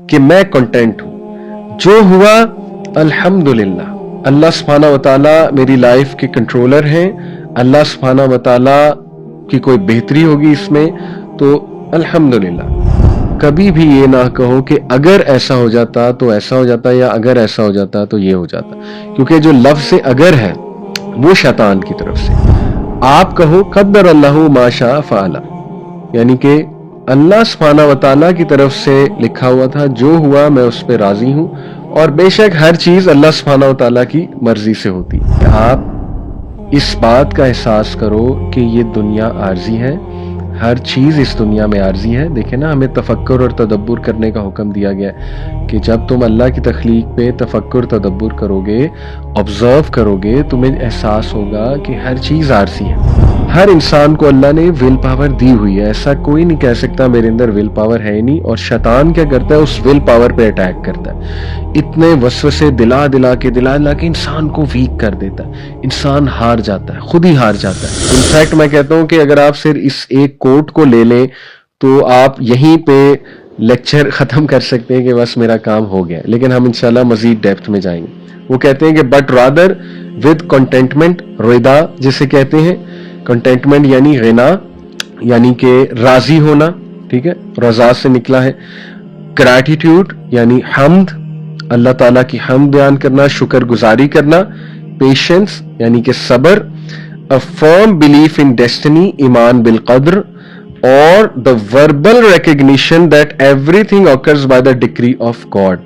کہ میں کنٹینٹ ہوں، جو ہوا الحمدللہ۔ اللہ سبحانہ و تعالیٰ میری لائف کے کنٹرولر ہیں، اللہ سبحانہ و تعالیٰ کی کوئی بہتری ہوگی اس میں تو الحمدللہ۔ کبھی بھی یہ نہ کہو کہ اگر ایسا ہو جاتا تو ایسا ہو جاتا، یا اگر ایسا ہو جاتا تو یہ ہو جاتا، کیونکہ جو لفظ اگر ہے وہ شیطان کی طرف سے۔ آپ کہو قدر اللہ ما شاء فعل، یعنی کہ اللہ سبحانہ و تعالیٰ کی طرف سے لکھا ہوا تھا، جو ہوا میں اس پہ راضی ہوں، اور بے شک ہر چیز اللہ سبحانہ و تعالیٰ کی مرضی سے ہوتی ہے۔ آپ اس بات کا احساس کرو کہ یہ دنیا عارضی ہے، ہر چیز اس دنیا میں عارضی ہے۔ دیکھیں نا، ہمیں تفکر اور تدبر کرنے کا حکم دیا گیا ہے کہ جب تم اللہ کی تخلیق پہ تفکر تدبر کرو گے، آبزرو کرو گے، تمہیں احساس ہوگا کہ ہر چیز عارضی ہے۔ ہر انسان کو اللہ نے ول پاور دی ہوئی ہے، ایسا کوئی نہیں کہہ سکتا میرے اندر ول پاور ہے ہی نہیں۔ اور شیطان کیا کرتا ہے؟ اس ول پاور پہ اٹیک کرتا ہے، اتنے وسوسے دلا کے انسان کو ویک کر دیتا ہے، انسان ہار جاتا ہے، خود ہی ہار جاتا ہے۔ انفیکٹ میں کہتا ہوں کہ اگر آپ صرف اس ایک کوٹ کو لے لیں تو آپ یہیں پہ لیکچر ختم کر سکتے ہیں کہ بس میرا کام ہو گیا، لیکن ہم انشاءاللہ مزید ڈیپتھ میں جائیں گے۔ وہ کہتے ہیں کہ بٹ رادر ود کنٹینٹمنٹ، رضا جسے کہتے ہیں، کنٹینٹمنٹ یعنی غنا، یعنی کہ راضی ہونا، ٹھیک ہے، رضا سے نکلا ہے۔ گریٹیٹیوڈ یعنی حمد، اللہ تعالیٰ کی حمد بیان کرنا، شکر گزاری کرنا۔ پیشنس یعنی کہ صبر۔ A firm belief in destiny، ایمان بالقدر، اور the verbal recognition that everything occurs by the decree of God۔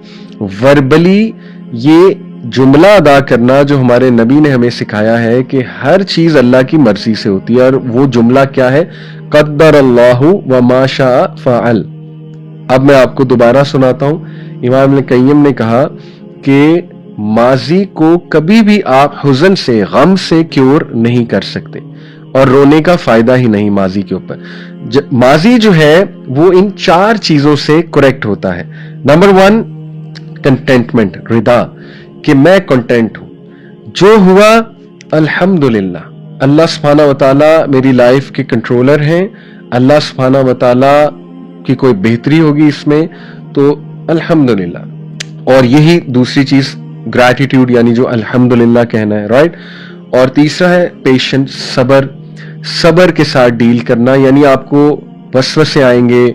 verbally یہ جملہ ادا کرنا جو ہمارے نبی نے ہمیں سکھایا ہے کہ ہر چیز اللہ کی مرضی سے ہوتی ہے، اور وہ جملہ کیا ہے؟ قدر اللہ وما شاء فعل۔ اب میں آپ کو دوبارہ سناتا ہوں۔ امام ابن قیم نے کہا کہ ماضی کو کبھی بھی آپ حزن سے، غم سے کیور نہیں کر سکتے، اور رونے کا فائدہ ہی نہیں ماضی کے اوپر۔ ماضی جو ہے وہ ان 4 چیزوں سے کریکٹ ہوتا ہے۔ نمبر 1 کنٹینٹمنٹ، رضا، کہ میں کنٹینٹ ہوں، جو ہوا الحمدللہ۔ اللہ سبحانہ و تعالیٰ میری لائف کے کنٹرولر ہیں، اللہ سبحانہ و تعالیٰ کی کوئی بہتری ہوگی اس میں تو الحمدللہ۔ اور یہی دوسری چیز گریٹیٹیوڈ، یعنی جو الحمدللہ کہنا ہے، رائٹ۔ اور تیسرا ہے پیشنس، صبر، صبر کے ساتھ ڈیل کرنا، یعنی آپ کو وسوسے آئیں گے،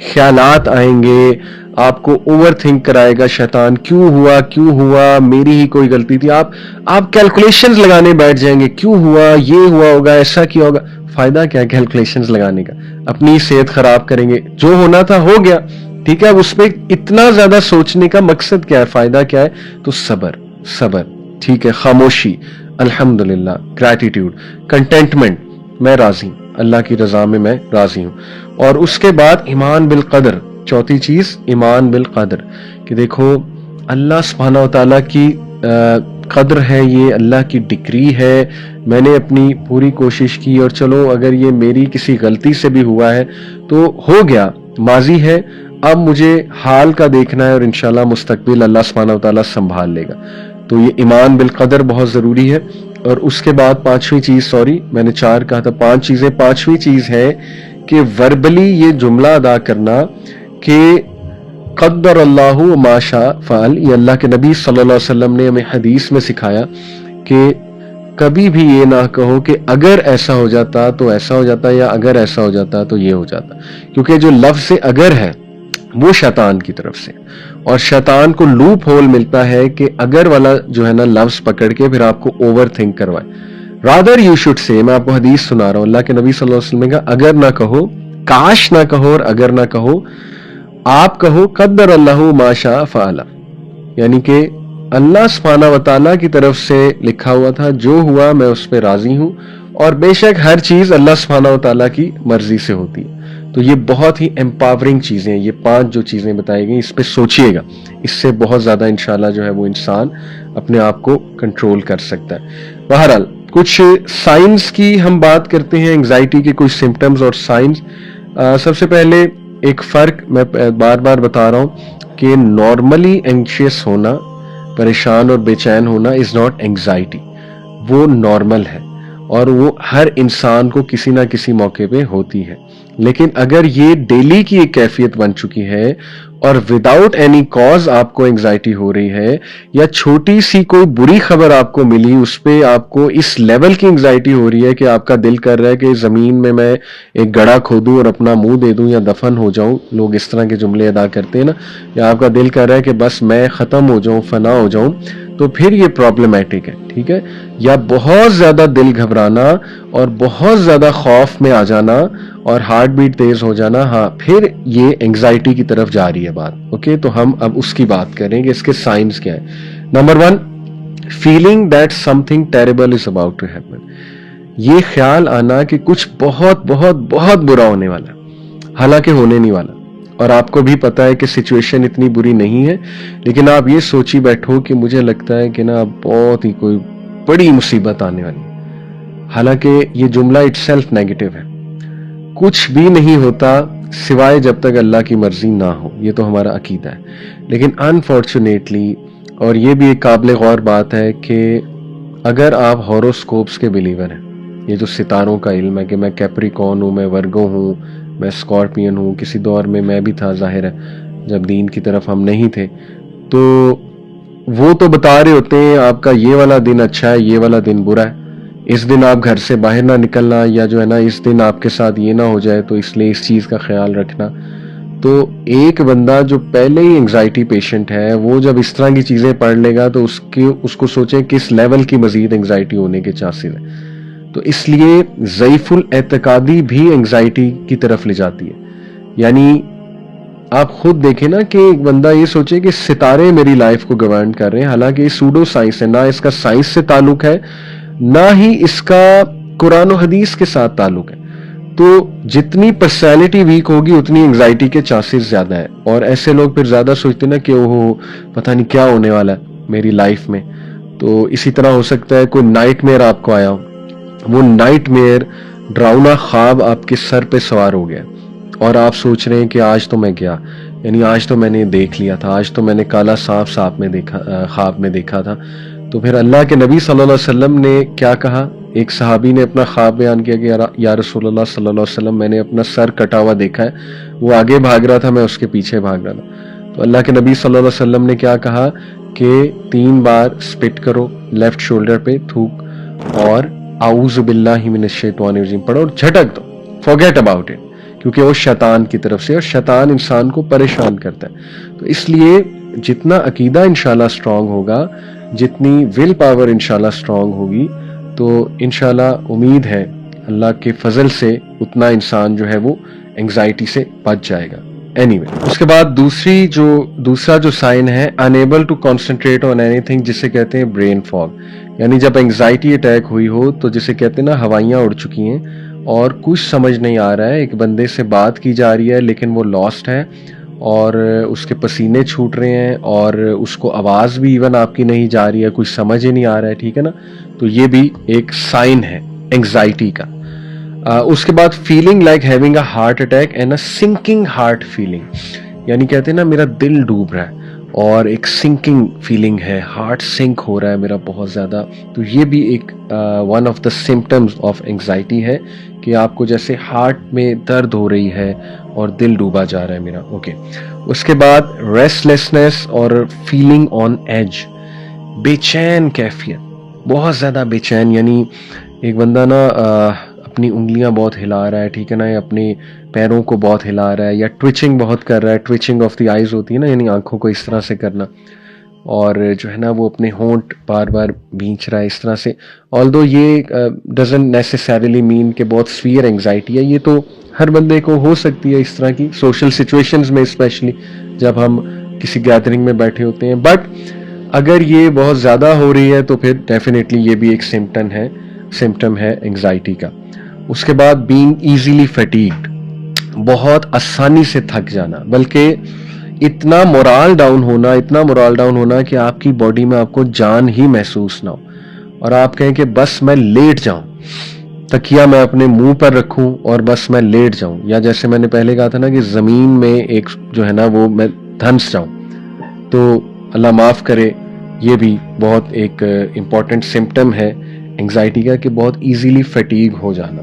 خیالات آئیں گے، آپ کو اوور تھنک کرائے گا شیطان، کیوں ہوا، میری ہی کوئی غلطی تھی، آپ کیلکولیشنز لگانے بیٹھ جائیں گے، کیوں ہوا، یہ ہوا ہوگا، ایسا کیا ہوگا۔ فائدہ کیا ہے کیلکولیشنز لگانے کا؟ اپنی صحت خراب کریں گے، جو ہونا تھا ہو گیا، ٹھیک ہے۔ اب اس پہ اتنا زیادہ سوچنے کا مقصد کیا ہے، فائدہ کیا ہے؟ تو صبر، ٹھیک ہے، خاموشی، الحمدللہ، گریٹیٹیوڈ، کنٹینٹمنٹ، میں راضی، اللہ کی رضا میں راضی ہوں۔ اور اس کے بعد ایمان بالقدر، چوتھی چیز ایمان بالقدر، کہ دیکھو اللہ سبحانہ و تعالیٰ کی قدر ہے، یہ اللہ کی ڈگری ہے، میں نے اپنی پوری کوشش کی، اور چلو اگر یہ میری کسی غلطی سے بھی ہوا ہے تو ہو گیا، ماضی ہے، اب مجھے حال کا دیکھنا ہے، اور انشاءاللہ مستقبل اللہ سبحانہ و تعالیٰ سنبھال لے گا۔ تو یہ ایمان بالقدر بہت ضروری ہے۔ اور اس کے بعد پانچویں چیز، میں نے 4 کہا تھا، 5 چیزیں، پانچویں چیز ہے کہ وربلی یہ جملہ ادا کرنا کہ قدر اللہ ما شاء فعل۔ یہ اللہ کے نبی صلی اللہ علیہ وسلم نے ہمیں حدیث میں سکھایا کہ کبھی بھی یہ نہ کہو کہ اگر ایسا ہو جاتا تو ایسا ہو جاتا، یا اگر ایسا ہو جاتا تو یہ ہو جاتا، کیونکہ جو لفظ اگر ہے وہ شیطان کی طرف سے، اور شیطان کو لوپ ہول ملتا ہے کہ اگر والا جو ہے نا لفظ پکڑ کے پھر آپ کو اوور تھنک کروائے۔ رادر یو شوڈ سے، میں آپ کو حدیث سنا رہا ہوں، اللہ کے نبی صلی اللہ علیہ وسلم نے کہا اگر نہ کہو، کاش نہ کہو، اور اگر نہ کہو، آپ کہو قدر اللہ ما شاء فعل، یعنی کہ اللہ سبحانہ و تعالیٰ کی طرف سے لکھا ہوا تھا، جو ہوا میں اس پہ راضی ہوں، اور بے شک ہر چیز اللہ سبحانہ و تعالیٰ کی مرضی سے ہوتی ہے۔ تو یہ بہت ہی امپاورنگ چیزیں ہیں، یہ 5 جو چیزیں بتائی گئی، اس پہ سوچئے گا، اس سے بہت زیادہ انشاءاللہ جو ہے وہ انسان اپنے آپ کو کنٹرول کر سکتا ہے۔ بہرحال کچھ سائنس کی ہم بات کرتے ہیں، انگزائٹی کے کچھ سمپٹمز اور سائنس۔ سب سے پہلے ایک فرق میں بار بار بتا رہا ہوں کہ نارملی اینکشیس ہونا، پریشان اور بے چین ہونا از ناٹ اینگزائٹی، وہ نارمل ہے، اور وہ ہر انسان کو کسی نہ کسی موقع پہ ہوتی ہے۔ لیکن اگر یہ ڈیلی کی ایک کیفیت بن چکی ہے اور وداؤٹ اینی کاز آپ کو انگزائٹی ہو رہی ہے, یا چھوٹی سی کوئی بری خبر آپ کو ملی اس پہ آپ کو اس لیول کی انگزائٹی ہو رہی ہے کہ آپ کا دل کر رہا ہے کہ زمین میں ایک گڑھا کھودوں اور اپنا منہ دے دوں یا دفن ہو جاؤں, لوگ اس طرح کے جملے ادا کرتے ہیں نا, یا آپ کا دل کر رہا ہے کہ بس میں ختم ہو جاؤں, فنا ہو جاؤں, تو پھر یہ پرابلمیٹک ہے, ٹھیک ہے. یا بہت زیادہ دل گھبرانا اور بہت زیادہ خوف میں آ جانا اور ہارٹ بیٹ تیز ہو جانا, ہاں پھر یہ انگزائٹی کی طرف جا رہی ہے بات. اوکے, تو ہم اب اس کی بات کریں گے, اس کے سائنس کیا ہے. Number 1, feeling that something terrible is about to happen. یہ خیال آنا کہ کچھ بہت بہت بہت برا ہونے والا ہے, حالانکہ ہونے نہیں والا, اور آپ کو بھی پتا ہے کہ سچویشن اتنی بری نہیں ہے, لیکن آپ یہ سوچی بیٹھو کہ مجھے لگتا ہے کہ نا بہت ہی کوئی بڑی مصیبت آنے والی ہے, حالانکہ یہ جملہ اٹ سیلف نیگیٹو ہے. کچھ بھی نہیں ہوتا سوائے جب تک اللہ کی مرضی نہ ہو, یہ تو ہمارا عقیدہ ہے. لیکن انفارچونیٹلی, اور یہ بھی ایک قابل غور بات ہے کہ اگر آپ ہوروسکوپس کے بلیور ہیں, یہ جو ستاروں کا علم ہے کہ میں کیپریکون ہوں, میں ورگو ہوں, میں اسکارپین ہوں, کسی دور میں بھی تھا ظاہر ہے جب دین کی طرف ہم نہیں تھے, تو وہ تو بتا رہے ہوتے ہیں آپ کا یہ والا دن اچھا ہے, یہ والا دن برا ہے, اس دن آپ گھر سے باہر نہ نکلنا, یا جو ہے نا اس دن آپ کے ساتھ یہ نہ ہو جائے تو اس لیے اس چیز کا خیال رکھنا. تو ایک بندہ جو پہلے ہی انگزائٹی پیشنٹ ہے وہ جب اس طرح کی چیزیں پڑھ لے گا تو اس کو سوچیں کس لیول کی مزید انگزائٹی ہونے کے چانسز ہیں. تو اس لیے ضعیف الاعتقادی بھی انگزائٹی کی طرف لے جاتی ہے. یعنی آپ خود دیکھیں نا کہ ایک بندہ یہ سوچے کہ ستارے میری لائف کو گورن کر رہے ہیں, حالانکہ یہ سوڈو سائنس ہے, نہ اس کا سائنس سے تعلق ہے نہ ہی اس کا قرآن و حدیث کے ساتھ تعلق ہے. تو جتنی پرسنالٹی ویک ہوگی اتنی انگزائٹی کے چانسز زیادہ ہیں, اور ایسے لوگ پھر زیادہ سوچتے ہیں نا کہ اوہ پتہ نہیں کیا ہونے والا ہے میری لائف میں. تو اسی طرح ہو سکتا ہے کوئی نائٹ میئر آپ کو آیا ہو, وہ نائٹ میئر ڈراؤنا خواب آپ کے سر پہ سوار ہو گیا اور آپ سوچ رہے ہیں کہ آج تو میں گیا, یعنی آج تو میں نے دیکھ لیا تھا, آج تو میں نے کالا سانپ خواب میں دیکھا تھا. تو پھر اللہ کے نبی صلی اللہ علیہ وسلم نے کیا کہا, ایک صحابی نے اپنا خواب بیان کیا کہ یا رسول اللہ صلی اللہ علیہ وسلم میں نے اپنا سر کٹا ہوا دیکھا ہے, وہ آگے بھاگ رہا تھا, میں اس کے پیچھے بھاگ رہا تھا. تو اللہ کے نبی صلی اللہ علیہ وسلم نے کیا کہا کہ 3 بار سپٹ کرو لیفٹ شولڈر پہ تھوک, اور اعوذ باللہ من الشیطان الرجیم پڑھو اور جھٹک دو, فورگیٹ اباؤٹ اٹ, کیونکہ وہ شیطان کی طرف سے, اور شیطان انسان کو پریشان کرتا ہے. تو اس لیے جتنا عقیدہ انشاءاللہ اسٹرانگ ہوگا, جتنی ول پاور انشاءاللہ اسٹرانگ ہوگی, تو انشاءاللہ امید ہے اللہ کے فضل سے اتنا انسان جو ہے وہ انگزائٹی سے بچ جائے گا. اس کے بعد دوسرا جو سائن ہے unable to concentrate on anything, جسے کہتے ہیں برین فاگ. یعنی جب انگزائٹی اٹیک ہوئی ہو تو جسے کہتے ہیں نا ہوائیاں اڑ چکی ہیں اور کچھ سمجھ نہیں آ رہا ہے, ایک بندے سے بات کی جا رہی ہے لیکن وہ لاسٹ ہے اور اس کے پسینے چھوٹ رہے ہیں اور اس کو آواز بھی ایون آپ کی نہیں جا رہی ہے, کچھ سمجھ ہی نہیں آ رہا ہے, ٹھیک ہے نا. تو یہ بھی ایک سائن ہے انگزائٹی کا. اس کے بعد feeling like having a heart attack and a sinking heart feeling, یعنی کہتے ہیں نا میرا دل ڈوب رہا ہے اور ایک سنکنگ فیلنگ ہے, ہارٹ سنک ہو رہا ہے میرا بہت زیادہ. تو یہ بھی ایک one of the symptoms of anxiety ہے کہ آپ کو جیسے ہارٹ میں درد ہو رہی ہے اور دل ڈوبا جا رہا ہے میرا. اوکے, اس کے بعد ریسٹلیسنس اور فیلنگ آن ایج, بے چین کیفیت, بہت زیادہ بے چین. یعنی ایک بندہ نا اپنی انگلیاں بہت ہلا رہا ہے, ٹھیک ہے نا, یا اپنی پیروں کو بہت ہلا رہا ہے, یا ٹویچنگ بہت کر رہا ہے, ٹویچنگ آف دی آئیز ہوتی ہے نا, یعنی آنکھوں کو اس طرح سے کرنا, اور جو ہے نا وہ اپنے ہونٹ بار بار بھینچ رہا ہے اس طرح سے. آلدو یہ ڈزنٹ نیسیسریلی مین کہ بہت سویئر انگزائٹی ہے, یہ تو ہر بندے کو ہو سکتی ہے اس طرح کی سوشل سچویشنز میں, اسپیشلی جب ہم کسی گیدرنگ میں بیٹھے ہوتے ہیں. بٹ اگر یہ بہت زیادہ ہو رہی ہے تو پھر ڈیفینیٹلی یہ بھی ایک سمپٹم ہے انگزائٹی کا. اس کے بعد بینگ ایزیلی فیٹیگڈ, بہت آسانی سے تھک جانا, بلکہ اتنا مورال ڈاؤن ہونا کہ آپ کی باڈی میں آپ کو جان ہی محسوس نہ ہو اور آپ کہیں کہ بس میں لیٹ جاؤں, تکیہ میں اپنے منہ پر رکھوں اور بس میں لیٹ جاؤں, یا جیسے میں نے پہلے کہا تھا نا کہ زمین میں ایک جو ہے نا وہ میں دھنس جاؤں. تو اللہ معاف کرے, یہ بھی بہت ایک امپورٹنٹ سمپٹم ہے انگزائٹی کا کہ بہت ایزیلی فیٹیگ ہو جانا.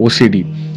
OCD।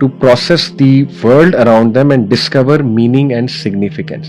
to process the world around them and discover meaning and significance।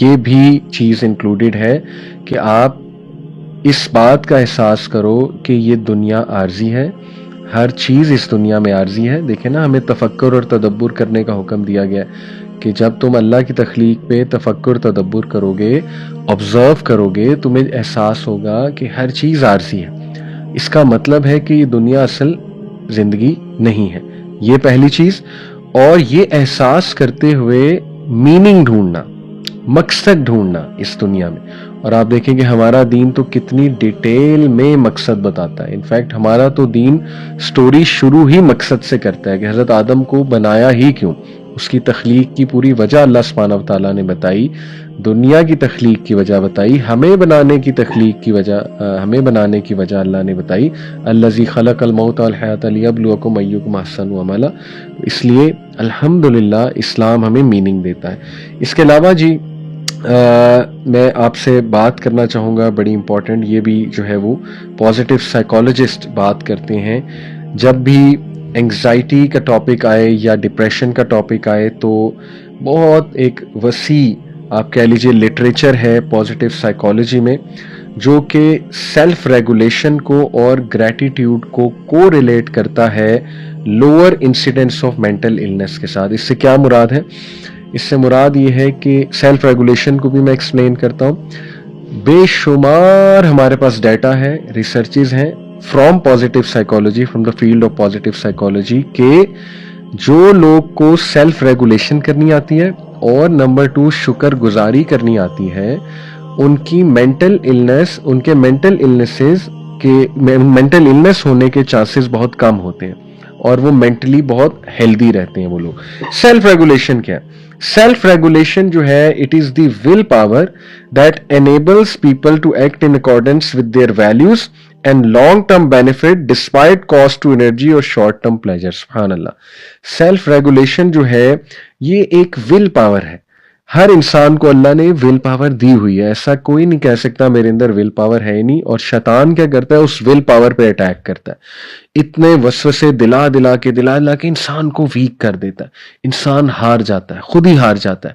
یہ بھی چیز انکلوڈیڈ ہے کہ آپ اس بات کا احساس کرو کہ یہ دنیا عارضی ہے، ہر چیز اس دنیا میں عارضی ہے. دیکھیں نا، ہمیں تفکر اور تدبر کرنے کا حکم دیا گیا کہ جب تم اللہ کی تخلیق پہ تفکر تدبر کرو گے، آبزرو کرو گے، تمہیں احساس ہوگا کہ ہر چیز عارضی ہے. اس کا مطلب ہے کہ یہ دنیا اصل زندگی نہیں ہے. یہ پہلی چیز. اور یہ احساس کرتے ہوئے میننگ ڈھونڈنا، مقصد ڈھونڈنا اس دنیا میں. اور آپ دیکھیں کہ ہمارا دین تو کتنی ڈیٹیل میں مقصد بتاتا ہے. انفیکٹ ہمارا تو دین سٹوری شروع ہی مقصد سے کرتا ہے کہ حضرت آدم کو بنایا ہی کیوں. اس کی تخلیق کی پوری وجہ اللہ سبحانہ و تعالیٰ نے بتائی، دنیا کی تخلیق کی وجہ بتائی، ہمیں بنانے کی تخلیق کی وجہ، ہمیں بنانے کی وجہ اللہ نے بتائی. الذی خلق الموت والحیاۃ لیبلوکم ایکم احسن عملا. اس لیے الحمدللہ اسلام ہمیں میننگ دیتا ہے. اس کے علاوہ جی میں آپ سے بات کرنا چاہوں گا، بڑی امپورٹنٹ، یہ بھی جو ہے وہ پازیٹیو سائیکالوجسٹ بات کرتے ہیں. جب بھی انگزائٹی کا ٹاپک آئے یا ڈپریشن کا ٹاپک آئے تو بہت ایک وسیع آپ کہہ لیجئے لٹریچر ہے پازیٹیو سائیکالوجی میں، جو کہ سیلف ریگولیشن کو اور گریٹیٹیوڈ کو ریلیٹ کرتا ہے lower incidence of mental illness کے ساتھ. اس سے کیا مراد ہے؟ اس سے مراد یہ ہے کہ سیلف ریگولیشن کو بھی میں ایکسپلین کرتا ہوں. بے شمار ہمارے پاس ڈیٹا ہے، ریسرچز ہیں from positive psychology, from the field of positive psychology, کہ جو لوگ کو سیلف ریگولیشن کرنی آتی ہے اور نمبر 2 شکر گزاری کرنی آتی ہے، ان کی مینٹل النس، ان کے مینٹل النس ہونے کے چانسز بہت کم ہوتے ہیں اور وہ مینٹلی بہت ہیلدی رہتے ہیں وہ لوگ. سیلف ریگولیشن کیا ہے؟ سیلف ریگولیشن جو ہے it is the will power that enables people to act in accordance with their values and long term benefit despite cost to energy اور شارٹ ٹرم پلیجر. سبحان اللہ. سیلف ریگولیشن جو ہے یہ ایک ول پاور ہے. ہر انسان کو اللہ نے ول پاور دی ہوئی ہے. ایسا کوئی نہیں کہہ سکتا میرے اندر ول پاور ہے ہی نہیں. اور شیطان کیا کرتا ہے؟ اس ول پاور پہ اٹیک کرتا ہے، اتنے وسوسے دلا کے انسان کو ویک کر دیتا ہے. انسان ہار جاتا ہے، خود ہی ہار جاتا ہے.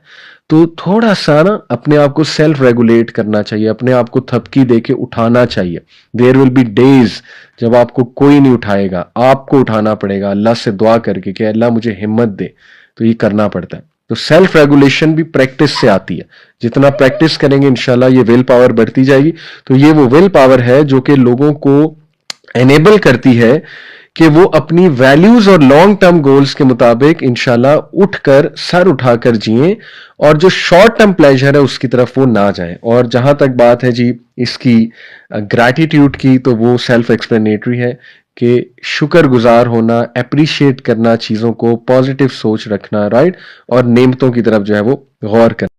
تو تھوڑا سا نا اپنے آپ کو سیلف ریگولیٹ کرنا چاہیے، اپنے آپ کو تھپکی دے کے اٹھانا چاہیے. دیر ول بی ڈیز جب آپ کو کوئی نہیں اٹھائے گا، آپ کو اٹھانا پڑے گا اللہ سے دعا کر کے کہ اللہ مجھے ہمت دے. تو یہ کرنا پڑتا ہے. تو سیلف ریگولیشن بھی پریکٹس سے آتی ہے. جتنا پریکٹس کریں گے انشاءاللہ یہ ول پاور بڑھتی جائے گی. تو یہ وہ ول پاور ہے جو کہ لوگوں کو انیبل کرتی ہے کہ وہ اپنی ویلیوز اور لانگ ٹرم گولز کے مطابق انشاءاللہ اٹھ کر سر اٹھا کر جئیں، اور جو شارٹ ٹرم پلیجر ہے اس کی طرف وہ نہ جائیں. اور جہاں تک بات ہے جی اس کی گریٹیٹیوڈ کی، تو وہ سیلف ایکسپلینیٹری ہے کہ شکر گزار ہونا، اپریشیٹ کرنا چیزوں کو، پازیٹیو سوچ رکھنا، رائٹ، اور نعمتوں کی طرف جو ہے وہ غور کرنا.